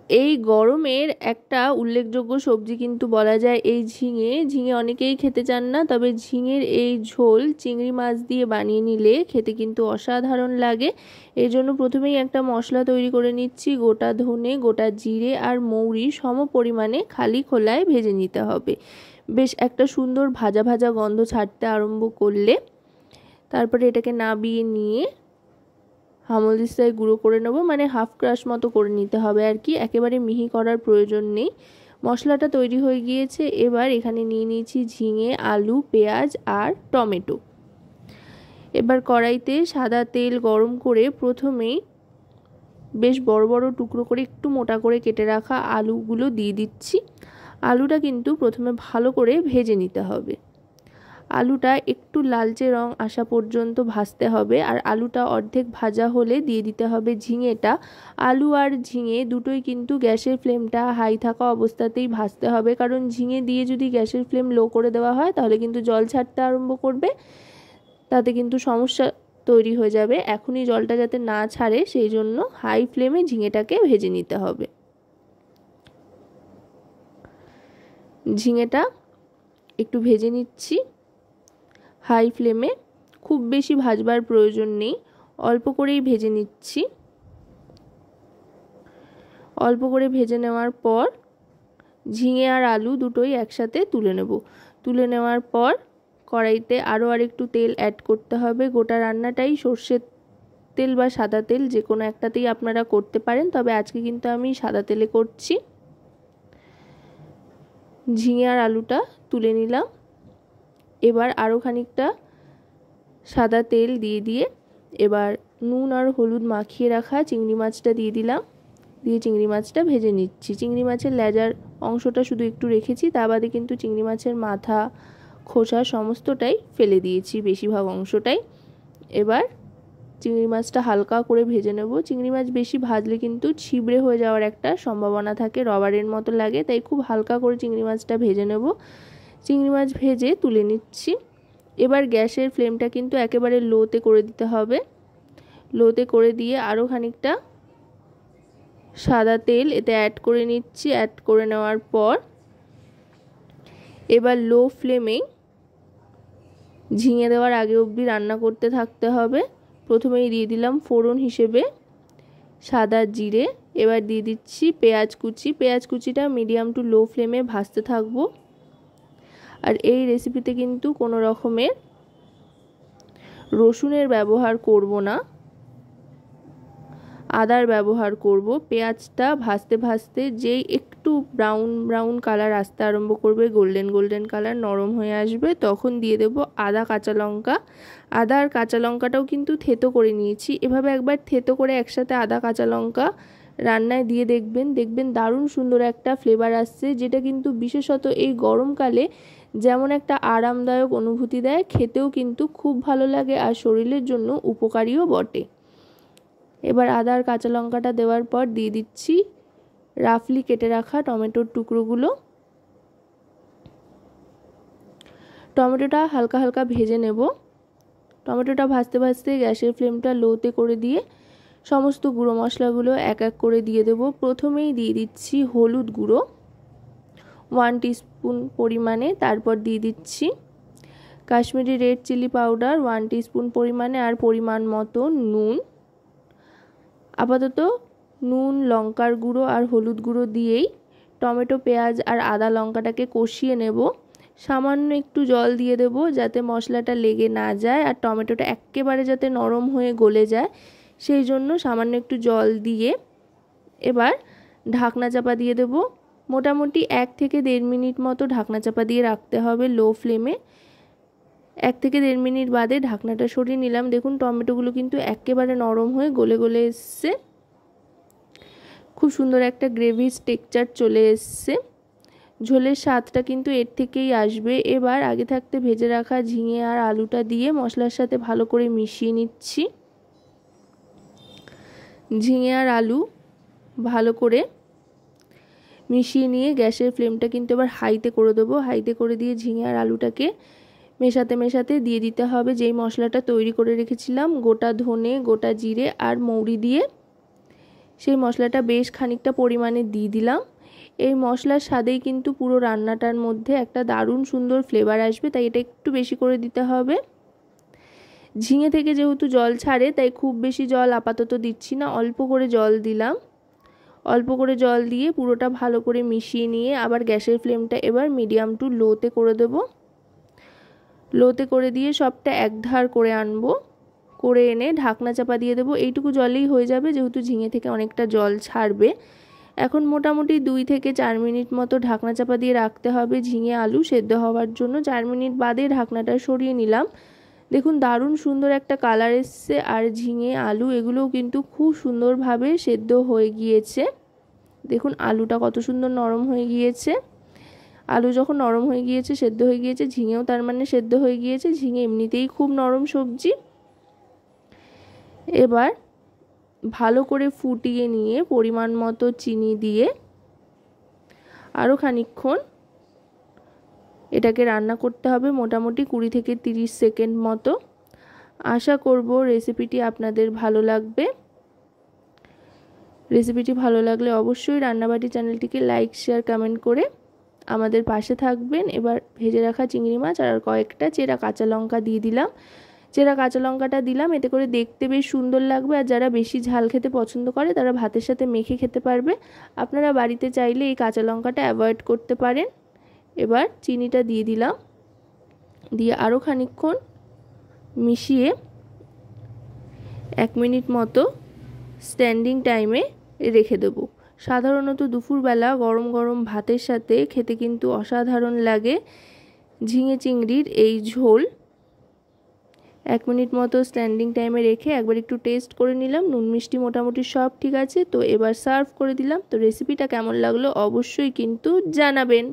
এই গরমের একটা উল্লেখযোগ্য সবজি কিন্তু বলা যায় এই ঝিঙে। ঝিঙে অনেকেই খেতে চান না, তবে ঝিঙের এই ঝোল চিংড়ি মাছ দিয়ে বানিয়ে নিলে খেতে কিন্তু অসাধারণ লাগে। এর জন্য প্রথমেই একটা মশলা তৈরি করে নিচ্ছি। গোটা ধনে, গোটা জিরে আর মৌরি সম পরিমাণে খালি খোলায় ভেজে নিতে হবে। বেশ একটা সুন্দর ভাজা ভাজা গন্ধ ছাড়তে আরম্ভ করলে তারপরে এটাকে নাবিয়ে নিয়ে হামলদিস্তায় গুঁড়ো করে নেব, মানে হাফ ক্রাশ মতো করে নিতে হবে আর কি, একেবারে মিহি করার প্রয়োজন নেই। মশলাটা তৈরি হয়ে গিয়েছে। এবার এখানে নিয়ে নিয়েছি ঝিঙে, আলু, পেঁয়াজ আর টমেটো। এবার কড়াইতে সাদা তেল গরম করে প্রথমেই বেশ বড় বড় টুকরো করে একটু মোটা করে কেটে রাখা আলুগুলো দিয়ে দিচ্ছি। আলুটা কিন্তু প্রথমে ভালো করে ভেজে নিতে হবে। আলুটা একটু লালচে রং আসা পর্যন্ত ভাজতে হবে। আর আলুটা অর্ধেক ভাজা হলে দিয়ে দিতে হবে ঝিঙেটা। আলু আর ঝিঙে দুটোই কিন্তু গ্যাসের ফ্লেমটা হাই থাকা অবস্থাতেই ভাজতে হবে, কারণ ঝিঙে দিয়ে যদি গ্যাসের ফ্লেম লো করে দেওয়া হয় তাহলে কিন্তু জল ছাড়তে আরম্ভ করবে, তাতে কিন্তু সমস্যা তৈরি হয়ে যাবে। এখনই জলটা যাতে না ছাড়ে সেই জন্য হাই ফ্লেমে ঝিঙেটাকে ভেজে নিতে হবে। ঝিঙেটা একটু ভেজে নিচ্ছি হাই ফ্লেমে, খুব বেশি ভাজবার প্রয়োজন নেই, অল্প করেই ভেজে নিচ্ছি। অল্প করে ভেজে নেওয়ার পর ঝিঙে আর আলু দুটোই একসাথে তুলে নেব। তুলে নেওয়ার পর কড়াইতে আরও আরেকটু তেল অ্যাড করতে হবে। গোটা রান্নাটাই সর্ষের তেল বা সাদা তেল যে কোনো একটাতেই আপনারা করতে পারেন, তবে আজকে কিন্তু আমি সাদা তেলে করছি। ঝিঙে আর আলুটা তুলে নিলাম। এবার আরও খানিকটা সাদা তেল দিয়ে এবার নুন আর হলুদ মাখিয়ে রাখা চিংড়ি মাছটা দিয়ে দিলাম। দিয়ে চিংড়ি মাছটা ভেজে নিচ্ছি। চিংড়ি মাছের লেজার অংশটা শুধু একটু রেখেছি, তা বাদে কিন্তু চিংড়ি মাছের মাথা, খোসা সমস্তটাই ফেলে দিয়েছি, বেশিরভাগ অংশটাই। এবার চিংড়ি মাছটা হালকা করে ভেজে নেব। চিংড়ি মাছ বেশি ভাজলে কিন্তু ছিবড়ে হয়ে যাওয়ার একটা সম্ভাবনা থাকে, রবারের মতো লাগে, তাই খুব হালকা করে চিংড়ি মাছটা ভেজে নেব। চিংড়ি মাছ ভেজে তুলে নিচ্ছি। এবার গ্যাসের ফ্লেমটা কিন্তু একেবারে লোতে করে দিতে হবে। লোতে করে দিয়ে আরও খানিকটা সাদা তেল এতে অ্যাড করে নিচ্ছি। অ্যাড করে নেওয়ার পর এবার লো ফ্লেমেই ঝিঙে দেওয়ার আগে অবধি রান্না করতে থাকতে হবে। প্রথমেই দিয়ে দিলাম ফোড়ন হিসেবে সাদা জিরে। এবার দিয়ে দিচ্ছি পেঁয়াজ কুচি। পেঁয়াজ কুচিটা মিডিয়াম টু লো ফ্লেমে ভাজতে থাকবো। আর এই রেসিপিতে কিন্তু কোনো রকমের রসুনের ব্যবহার করব না, আদার ব্যবহার করব। পেঁয়াজটা ভাজতে ভাজতে যেই একটু ব্রাউন ব্রাউন কালার আসতে আরম্ভ করবে, গোল্ডেন গোল্ডেন কালার নরম হয়ে আসবে, তখন দিয়ে দেব আদা, কাঁচা লঙ্কা। আদা আর কাঁচা লঙ্কাটাও কিন্তু থেতো করে নিয়েছি। এভাবে একবার থেতো করে একসাথে আদা কাঁচা লঙ্কা রান্নায় দিয়ে দেখবেন দারুণ সুন্দর একটা ফ্লেভার আসছে, যেটা কিন্তু বিশেষত এই গরমকালে যেমন একটা আরামদায়ক অনুভূতি দেয়, খেতেও কিন্তু খুব ভালো লাগে আর শরীরের জন্য উপকারীও বটে। এবার আদা আর কাঁচা লঙ্কাটা দেওয়ার পর দিয়ে দিচ্ছি রাফলি কেটে রাখা টমেটোর টুকরোগুলো। টমেটোটা হালকা হালকা ভেজে নেব। টমেটোটা ভাজতে ভাজতে গ্যাসের ফ্লেমটা লোতে করে দিয়ে সমস্ত গুঁড়ো মশলাগুলো এক এক করে দিয়ে দেব। প্রথমেই দিয়ে দিচ্ছি হলুদ গুঁড়ো 1 টিস্পুন পরিমাণে, তারপর দিয়ে দিচ্ছি Kashmiri red chilli powder 1 teaspoon পরিমাণে, আর পরিমাণ মতো নুন। আপাতত নুন, লঙ্কার গুঁড়ো আর হলুদ গুঁড়ো দিয়েই টমেটো, পেঁয়াজ আর আদা লঙ্কাটাকে কষিয়ে নেব। সামান্য একটু জল দিয়ে দেব যাতে মশলাটা লেগে না যায় আর টমেটোটা একেবারে যাতে নরম হয়ে গলে যায়, সেই জন্য সামান্য একটু জল দিয়ে এবার ঢাকনা চাপা দিয়ে দেব। মোটামুটি 1 থেকে 1.5 মিনিট মতো ঢাকনা চাপা দিয়ে রাখতে হবে লো ফ্লেমে। 1 থেকে 1.5 মিনিট বাদে ঢাকনাটা সরিয়ে নিলাম। দেখুন টমেটোগুলো কিন্তু একেবারে নরম হয়ে গলে গলে এসছে, খুব সুন্দর একটা গ্রেভির টেক্সচার চলে এসছে। ঝোলের স্বাদটা কিন্তু এর থেকেই আসবে। এবার আগে থাকতে ভেজে রাখা ঝিঙে আর আলুটা দিয়ে মশলার সাথে ভালো করে মিশিয়ে নিচ্ছি। ঝিঙে আর আলু ভালো করে মিশিয়ে নিয়ে গ্যাসের ফ্লেমটা কিন্তু এবার হাইতে করে দেবো। হাইতে করে দিয়ে ঝিঙে আর আলুটাকে মেশাতে মেশাতে দিয়ে দিতে হবে যেই মশলাটা তৈরি করে রেখেছিলাম, গোটা ধনে, গোটা জিরে আর মৌরি দিয়ে সেই মশলাটা বেশ খানিকটা পরিমাণে দিয়ে দিলাম। এই মশলার স্বাদেই কিন্তু পুরো রান্নাটার মধ্যে একটা দারুণ সুন্দর ফ্লেভার আসবে, তাই এটা একটু বেশি করে দিতে হবে। ঝিঙে থেকে যেহেতু জল ছাড়ে তাই খুব বেশি জল আপাতত দিচ্ছি না, অল্প করে জল দিলাম। অল্প করে জল দিয়ে পুরোটা ভালো করে মিশিয়ে নিয়ে আবার গ্যাসের ফ্লেমটা এবার মিডিয়াম টু লোতে করে দেব। লোতে করে দিয়ে সবটা একধার করে আনবো, করে এনে ঢাকনা চাপা দিয়ে দেবো। এইটুকু জলেই হয়ে যাবে যেহেতু ঝিঙে থেকে অনেকটা জল ছাড়বে। এখন মোটামুটি 2 থেকে 4 মিনিট মতো ঢাকনা চাপা দিয়ে রাখতে হবে ঝিঙে আলু সেদ্ধ হওয়ার জন্য। 4 মিনিট বাদে ঢাকনাটা সরিয়ে নিলাম। দেখুন দারুণ সুন্দর একটা কালার এসছে, আর ঝিঙে আলু এগুলোও কিন্তু খুব সুন্দরভাবে সেদ্ধ হয়ে গিয়েছে। দেখুন আলুটা কত সুন্দর নরম হয়ে গিয়েছে। আলু যখন নরম হয়ে গিয়েছে, সেদ্ধ হয়ে গিয়েছে, ঝিঙেও তার মানে সেদ্ধ হয়ে গিয়েছে। ঝিঙে এমনিতেই খুব নরম সবজি। এবার ভালো করে ফুটিয়ে নিয়ে পরিমাণ মতো চিনি দিয়ে আরও খানিকক্ষণ এটাকে রান্না করতে হবে, মোটামুটি 20 থেকে 30 সেকেন্ড মতো। আশা করব রেসিপিটি আপনাদের ভালো লাগবে। রেসিপিটি ভালো লাগলে অবশ্যই রান্নাবাটি চ্যানেলটিকে লাইক, শেয়ার, কমেন্ট করে আমাদের পাশে থাকবেন। এবার ভেজে রাখা চিংড়ি মাছ আর কয়েকটা চেরা কাঁচা লঙ্কা দিয়ে দিলাম। চেরা কাঁচা লঙ্কাটা দিলাম, এতে করে দেখতে বেশ সুন্দর লাগবে। আর যারা বেশি ঝাল খেতে পছন্দ করে তারা ভাতের সাথে মেখে খেতে পারবে। আপনারা বাড়িতে চাইলে এই কাঁচা লঙ্কাটা অ্যাভয়েড করতে পারেন। এবার চিনিটা দিয়ে দিলাম, দিয়ে আরও খানিকক্ষণ মিশিয়ে 1 মিনিট মতো স্ট্যান্ডিং টাইমে রেখে দেবো। সাধারণত দুপুরবেলা গরম গরম ভাতের সাথে খেতে কিন্তু অসাধারণ লাগে ঝিঙে চিংড়ির এই ঝোল। 1 মিনিট মতো স্ট্যান্ডিং টাইমে রেখে একবার একটু টেস্ট করে নিলাম, নুন মিষ্টি মোটামুটি সব ঠিক আছে। তো এবার সার্ভ করে দিলাম। তো রেসিপিটা কেমন লাগলো অবশ্যই কিন্তু জানাবেন।